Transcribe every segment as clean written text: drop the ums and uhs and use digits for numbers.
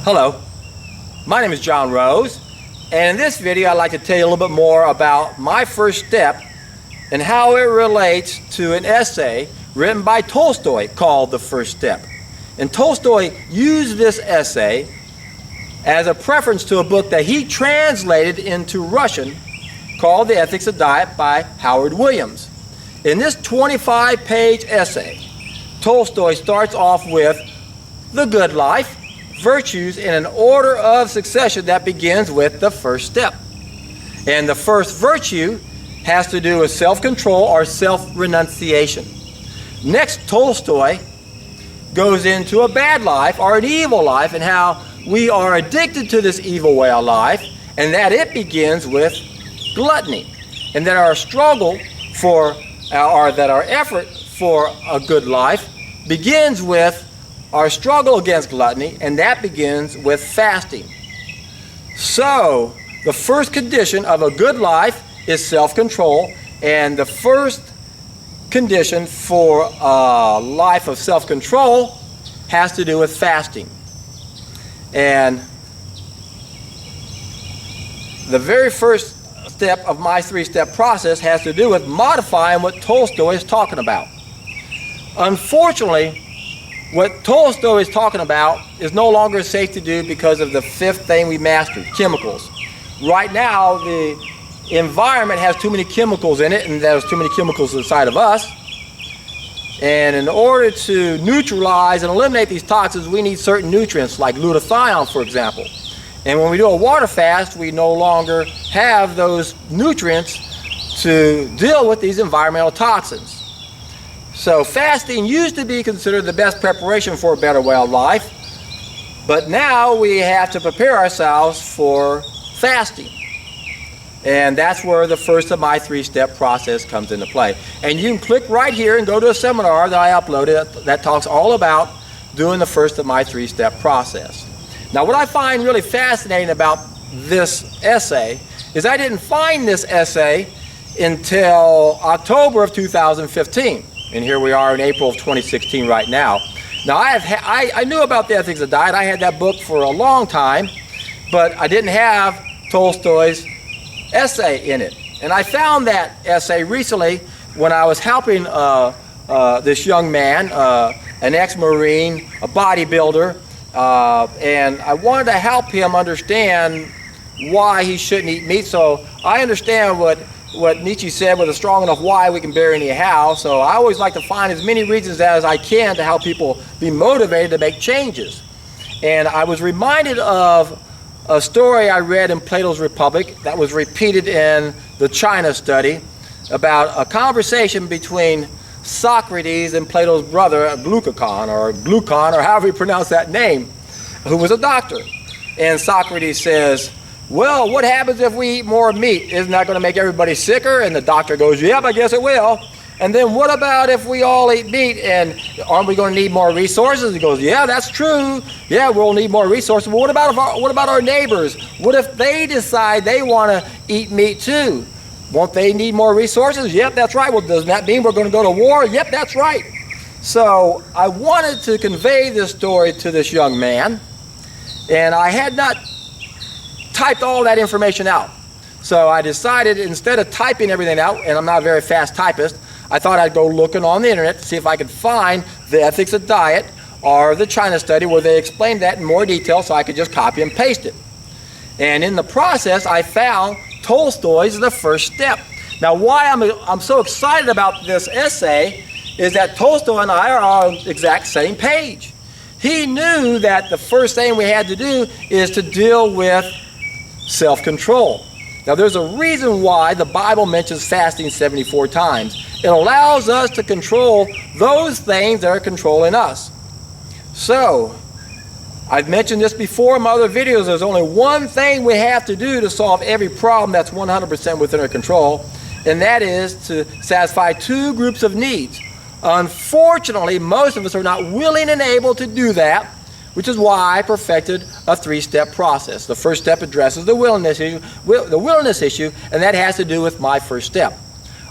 Hello, my name is John Rose, and in this video I'd like to tell you a little bit more about my first step and how it relates to an essay written by Tolstoy called The First Step. And Tolstoy used this essay as a preference to a book that he translated into Russian called The Ethics of Diet by Howard Williams. In this 25-page essay, Tolstoy starts off with the good life, virtues in an order of succession that begins with the first step. And the first virtue has to do with self-control or self-renunciation. Next, Tolstoy goes into a bad life or an evil life and how we are addicted to this evil way of life, and that it begins with gluttony, and that our struggle for, or that our effort for a good life begins with our struggle against gluttony, and that begins with fasting. So, the first condition of a good life is self-control, and the first condition for a life of self-control has to do with fasting. And the very first step of my three-step process has to do with modifying what Tolstoy is talking about. Unfortunately, what Tolstoy is talking about is no longer safe to do because of the fifth thing we mastered, chemicals. Right now, the environment has too many chemicals in it, and there's too many chemicals inside of us. And in order to neutralize and eliminate these toxins, we need certain nutrients, like glutathione, for example. And when we do a water fast, we no longer have those nutrients to deal with these environmental toxins. So fasting used to be considered the best preparation for a better way of life, but now we have to prepare ourselves for fasting. And that's where the first of my three-step process comes into play. And you can click right here and go to a seminar that I uploaded that talks all about doing the first of my three-step process. Now, what I find really fascinating about this essay is I didn't find this essay until October of 2015. And here we are in April of 2016 right now. Now, I knew about the Ethics of Diet. I had that book for a long time, but I didn't have Tolstoy's essay in it. And I found that essay recently when I was helping this young man, an ex-Marine, a bodybuilder, and I wanted to help him understand why he shouldn't eat meat. So I understand what Nietzsche said, with a strong enough why we can bear any how. So I always like to find as many reasons as I can to help people be motivated to make changes. And I was reminded of a story I read in Plato's Republic that was repeated in the China study about a conversation between Socrates and Plato's brother, Glucagon, or however you pronounce that name, who was a doctor. And Socrates says, well, what happens if we eat more meat? Isn't that going to make everybody sicker? And the doctor goes, yep, I guess it will. And then what about if we all eat meat, and aren't we going to need more resources? He goes, yeah, that's true. Yeah, we'll need more resources. But what about our neighbors? What if they decide they want to eat meat too? Won't they need more resources? Yep, that's right. Well, doesn't that mean we're going to go to war? Yep, that's right. So I wanted to convey this story to this young man, and I had not typed all that information out. So I decided, instead of typing everything out, and I'm not a very fast typist, I thought I'd go looking on the internet to see if I could find the Ethics of Diet or the China study where they explained that in more detail, so I could just copy and paste it. And in the process, I found Tolstoy's The First Step. Now, why I'm so excited about this essay is that Tolstoy and I are on the exact same page. He knew that the first thing we had to do is to deal with self-control. Now, there's a reason why the Bible mentions fasting 74 times. It allows us to control those things that are controlling us. So, I've mentioned this before in my other videos. There's only one thing we have to do to solve every problem that's 100% within our control, and that is to satisfy two groups of needs. Unfortunately, most of us are not willing and able to do that, which is why I perfected a three-step process. The first step addresses the willingness issue, and that has to do with my first step.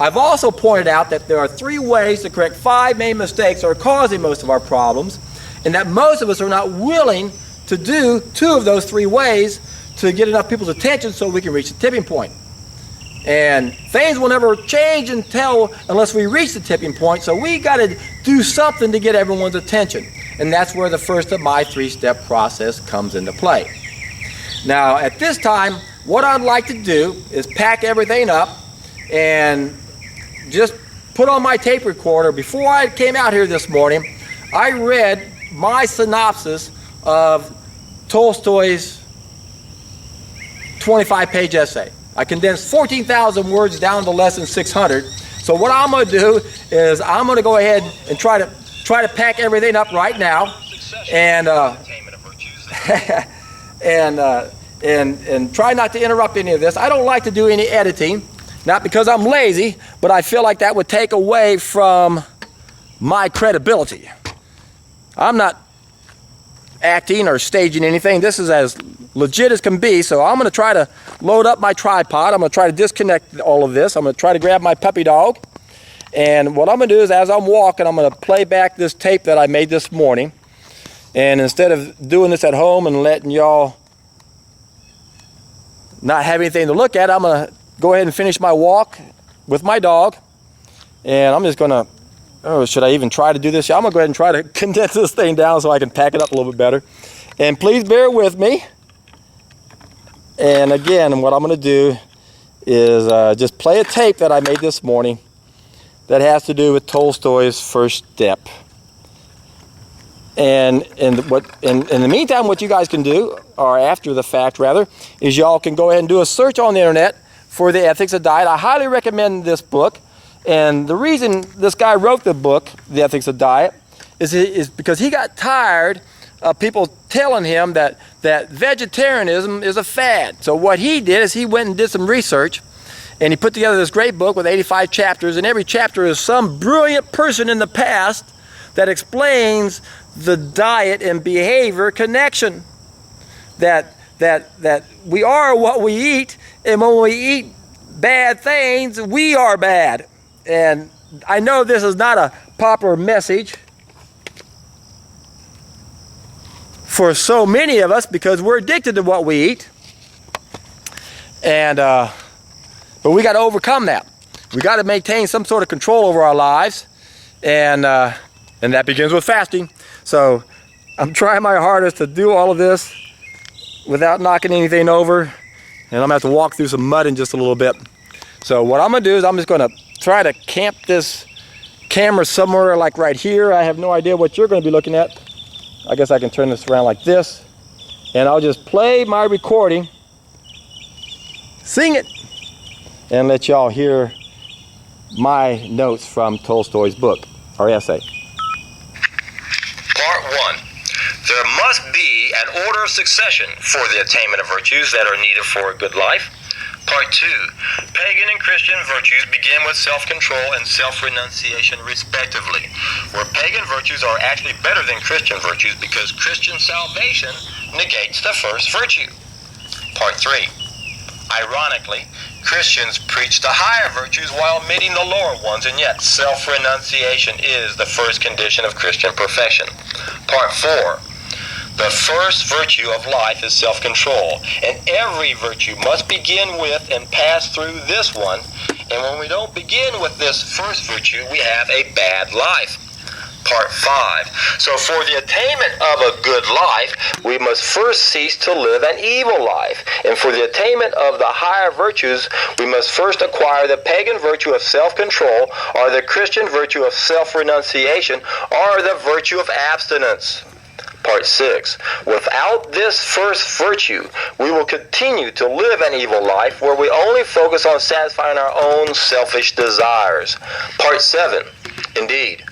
I've also pointed out that there are 3 ways to correct 5 main mistakes that are causing most of our problems, and that most of us are not willing to do 2 of those 3 ways to get enough people's attention so we can reach the tipping point. And things will never change unless we reach the tipping point, so we got to do something to get everyone's attention. And that's where the first of my 3-step process comes into play. Now, at this time, what I'd like to do is pack everything up and just put on my tape recorder. Before I came out here this morning, I read my synopsis of Tolstoy's 25-page essay. I condensed 14,000 words down to less than 600. So what I'm going to do is I'm going to go ahead and try to pack everything up right now, and and try not to interrupt any of this. I don't like to do any editing, not because I'm lazy, but I feel like that would take away from my credibility. I'm not acting or staging anything. This is as legit as can be, so I'm going to try to load up my tripod. I'm going to try to disconnect all of this. I'm going to try to grab my puppy dog, and what I'm going to do is, as I'm walking, I'm going to play back this tape that I made this morning, and instead of doing this at home and letting y'all not have anything to look at, I'm going to go ahead and finish my walk with my dog, and I'm just going to, should I even try to do this? Yeah, I'm going to go ahead and try to condense this thing down so I can pack it up a little bit better. And please bear with me. And again, what I'm going to do is just play a tape that I made this morning that has to do with Tolstoy's first step. And in the meantime, what you guys can do, or after the fact rather, is y'all can go ahead and do a search on the internet for The Ethics of Diet. I highly recommend this book. And the reason this guy wrote the book, The Ethics of Diet, is because he got tired of people telling him that vegetarianism is a fad. So what he did is he went and did some research, and he put together this great book with 85 chapters, and every chapter is some brilliant person in the past that explains the diet and behavior connection. That we are what we eat, and when we eat bad things, we are bad. And I know this is not a popular message for so many of us because we're addicted to what we eat. And but we got to overcome that. We got to maintain some sort of control over our lives, and that begins with fasting. So I'm trying my hardest to do all of this without knocking anything over, and I'm gonna have to walk through some mud in just a little bit. So what I'm gonna do is I'm just gonna try to camp this camera somewhere like right here. I have no idea what you're going to be looking at. I guess I can turn this around like this, and I'll just play my recording, sing it, and let y'all hear my notes from Tolstoy's book, or essay. Part 1. There must be an order of succession for the attainment of virtues that are needed for a good life. Part 2. Pagan and Christian virtues begin with self-control and self-renunciation respectively, where pagan virtues are actually better than Christian virtues because Christian salvation negates the first virtue. Part 3. Ironically, Christians preach the higher virtues while omitting the lower ones, and yet self-renunciation is the first condition of Christian perfection. Part 4. The first virtue of life is self-control, and every virtue must begin with and pass through this one, and when we don't begin with this first virtue, we have a bad life. Part 5. So for the attainment of a good life, we must first cease to live an evil life, and for the attainment of the higher virtues, we must first acquire the pagan virtue of self-control, or the Christian virtue of self-renunciation, or the virtue of abstinence. Part 6. Without this first virtue, we will continue to live an evil life where we only focus on satisfying our own selfish desires. Part 7. Indeed,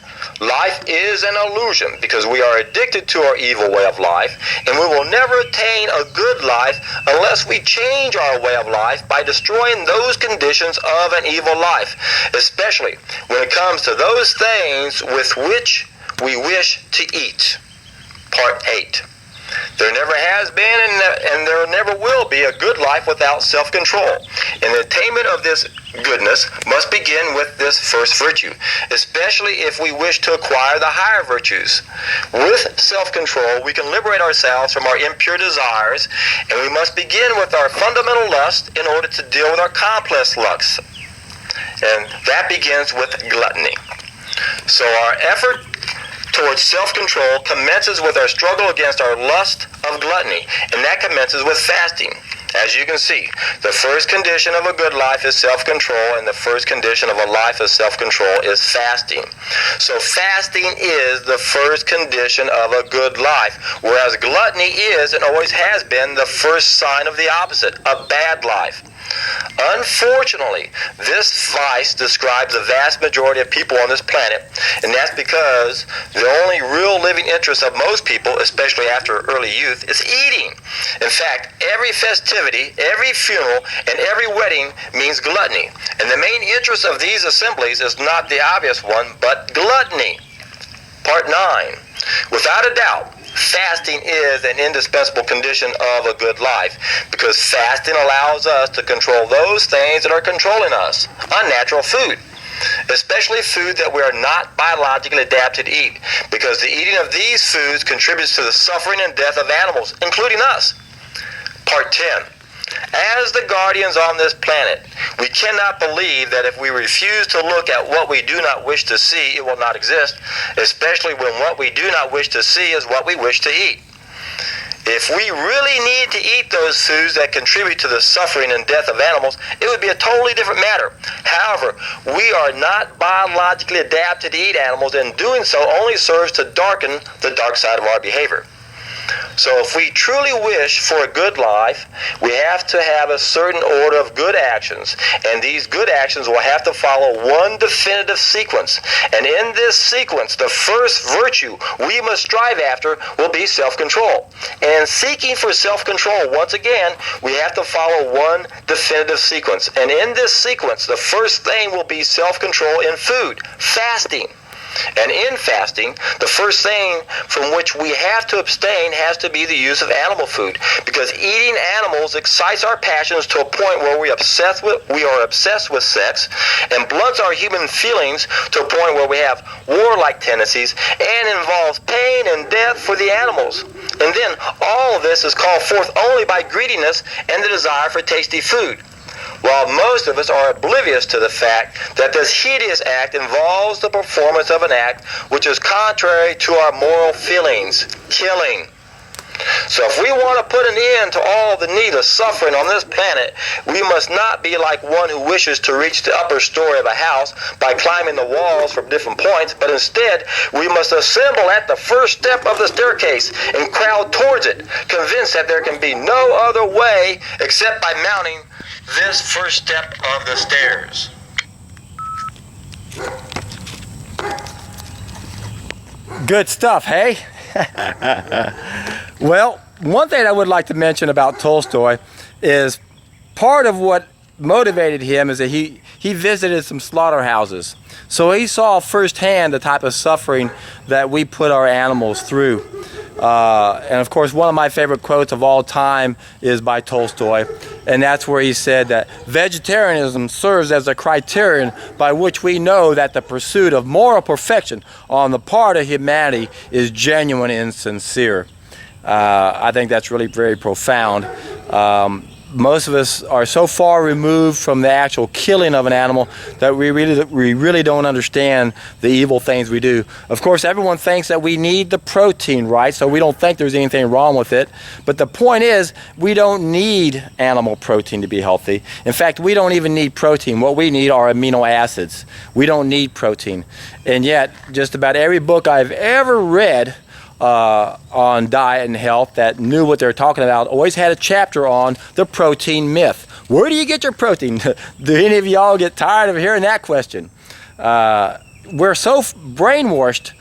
life is an illusion because we are addicted to our evil way of life, and we will never attain a good life unless we change our way of life by destroying those conditions of an evil life, especially when it comes to those things with which we wish to eat. Part 8. There never has been and there never will be a good life without self-control. And the attainment of this goodness must begin with this first virtue, especially if we wish to acquire the higher virtues. With self-control, we can liberate ourselves from our impure desires, and we must begin with our fundamental lust in order to deal with our complex lusts. And that begins with gluttony. So our effort towards self-control commences with our struggle against our lust of gluttony, and that commences with fasting. As you can see, the first condition of a good life is self-control, and the first condition of a life of self-control is fasting. So fasting is the first condition of a good life, whereas gluttony is and always has been the first sign of the opposite, a bad life. Unfortunately, this vice describes the vast majority of people on this planet, and that's because the only real living interest of most people, especially after early youth, is eating. In fact, every festivity, every funeral, and every wedding means gluttony. And the main interest of these assemblies is not the obvious one, but gluttony. Part 9. Without a doubt, fasting is an indispensable condition of a good life, because fasting allows us to control those things that are controlling us, unnatural food, especially food that we are not biologically adapted to eat, because the eating of these foods contributes to the suffering and death of animals, including us. Part 10. As the guardians on this planet, we cannot believe that if we refuse to look at what we do not wish to see, it will not exist, especially when what we do not wish to see is what we wish to eat. If we really need to eat those foods that contribute to the suffering and death of animals, it would be a totally different matter. However, we are not biologically adapted to eat animals, and doing so only serves to darken the dark side of our behavior. So if we truly wish for a good life, we have to have a certain order of good actions, and these good actions will have to follow one definitive sequence. And in this sequence, the first virtue we must strive after will be self-control. And in seeking for self-control, once again, we have to follow one definitive sequence. And in this sequence, the first thing will be self-control in food, fasting. And in fasting, the first thing from which we have to abstain has to be the use of animal food, because eating animals excites our passions to a point where we are obsessed with sex, and blunts our human feelings to a point where we have warlike tendencies, and involves pain and death for the animals. And then all of this is called forth only by greediness and the desire for tasty food, while most of us are oblivious to the fact that this hideous act involves the performance of an act which is contrary to our moral feelings, killing. So if we want to put an end to all the needless suffering on this planet, we must not be like one who wishes to reach the upper story of a house by climbing the walls from different points, but instead we must assemble at the first step of the staircase and crowd towards it, convinced that there can be no other way except by mounting this first step of the stairs. Good stuff, hey? Well, one thing I would like to mention about Tolstoy is part of what motivated him is that he visited some slaughterhouses. So he saw firsthand the type of suffering that we put our animals through. And of course, one of my favorite quotes of all time is by Tolstoy, and that's where he said that vegetarianism serves as a criterion by which we know that the pursuit of moral perfection on the part of humanity is genuine and sincere. I think that's really very profound. Most of us are so far removed from the actual killing of an animal that we really don't understand the evil things we do. Of course, everyone thinks that we need the protein, right? So we don't think there's anything wrong with it. But the point is, we don't need animal protein to be healthy. In fact, we don't even need protein. What we need are amino acids. We don't need protein. And yet, just about every book I've ever read on diet and health that knew what they're talking about always had a chapter on the protein myth. Where do you get your protein? Do any of y'all get tired of hearing that question? We're so brainwashed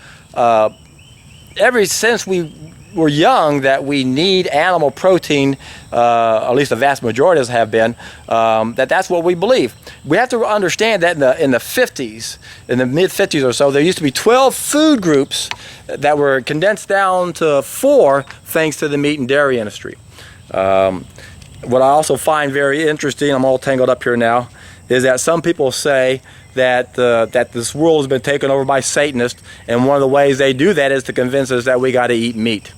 ever since we were young that we need animal protein, at least the vast majority of us have been, that's what we believe. We have to understand that in the 50s, in the mid-50s or so, there used to be 12 food groups that were condensed down to 4 thanks to the meat and dairy industry. what I also find very interesting, I'm all tangled up here now, is that some people say that that this world has been taken over by Satanists, and one of the ways they do that is to convince us that we got to eat meat.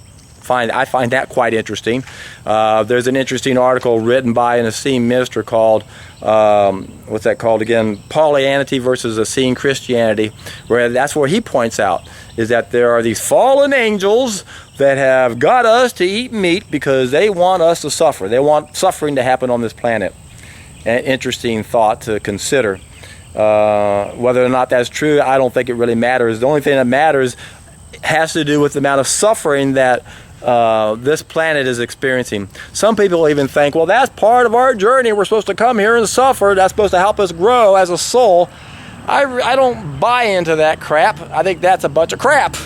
I find that quite interesting. There's an interesting article written by an esteemed minister called, what's that called again? Pollyanity versus Essene Christianity, where that's where he points out is that there are these fallen angels that have got us to eat meat because they want us to suffer. They want suffering to happen on this planet. An interesting thought to consider. Whether or not that's true, I don't think it really matters. The only thing that matters has to do with the amount of suffering that this planet is experiencing. Some people even think, well, that's part of our journey. We're supposed to come here and suffer. That's supposed to help us grow as a soul. I don't buy into that crap. I think that's a bunch of crap.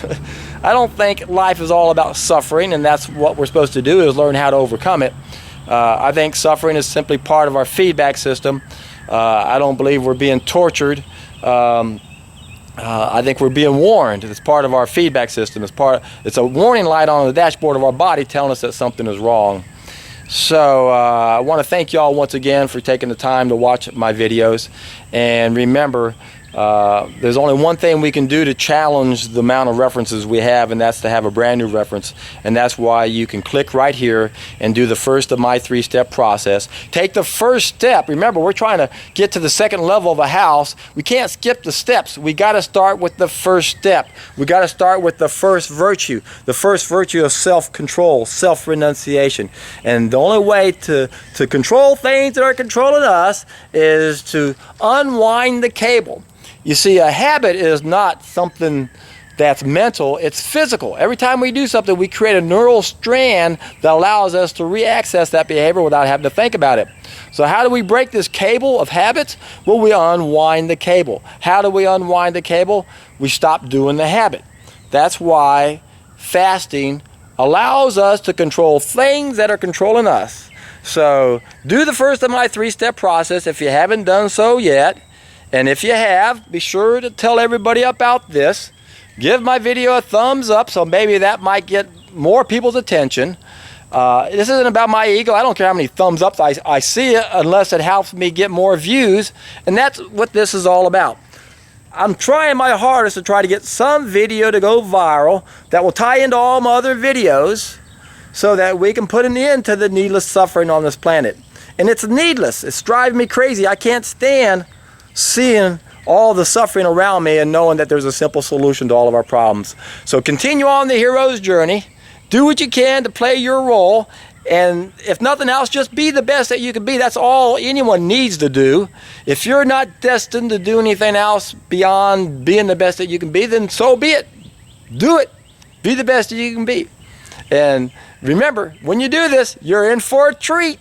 I don't think life is all about suffering, and that's what we're supposed to do, is learn how to overcome it. I think suffering is simply part of our feedback system. I don't believe we're being tortured. I think we're being warned. It's part of our feedback system. It's a warning light on the dashboard of our body telling us that something is wrong. So I want to thank y'all once again for taking the time to watch my videos. And remember, there's only one thing we can do to challenge the amount of references we have, and that's to have a brand new reference. And that's why you can click right here and do the first of my 3-step process. Take the first step. Remember, we're trying to get to the second level of a house. We can't skip the steps. We got to start with the first step. We got to start with the first virtue of self-control, self-renunciation. And the only way to control things that are controlling us is to unwind the cable. You see, a habit is not something that's mental, it's physical. Every time we do something, we create a neural strand that allows us to re-access that behavior without having to think about it. So how do we break this cable of habits? Well, we unwind the cable. How do we unwind the cable? We stop doing the habit. That's why fasting allows us to control things that are controlling us. So do the first of my 3-step process if you haven't done so yet. And if you have, be sure to tell everybody about this. Give my video a thumbs up, so maybe that might get more people's attention. This isn't about my ego. I don't care how many thumbs ups I see it, unless it helps me get more views. And that's what this is all about. I'm trying my hardest to try to get some video to go viral that will tie into all my other videos so that we can put an end to the needless suffering on this planet. And it's needless. It's driving me crazy. I can't stand seeing all the suffering around me and knowing that there's a simple solution to all of our problems. So continue on the hero's journey. Do what you can to play your role. And if nothing else, just be the best that you can be. That's all anyone needs to do. If you're not destined to do anything else beyond being the best that you can be, then so be it. Do it. Be the best that you can be. And remember, when you do this, you're in for a treat.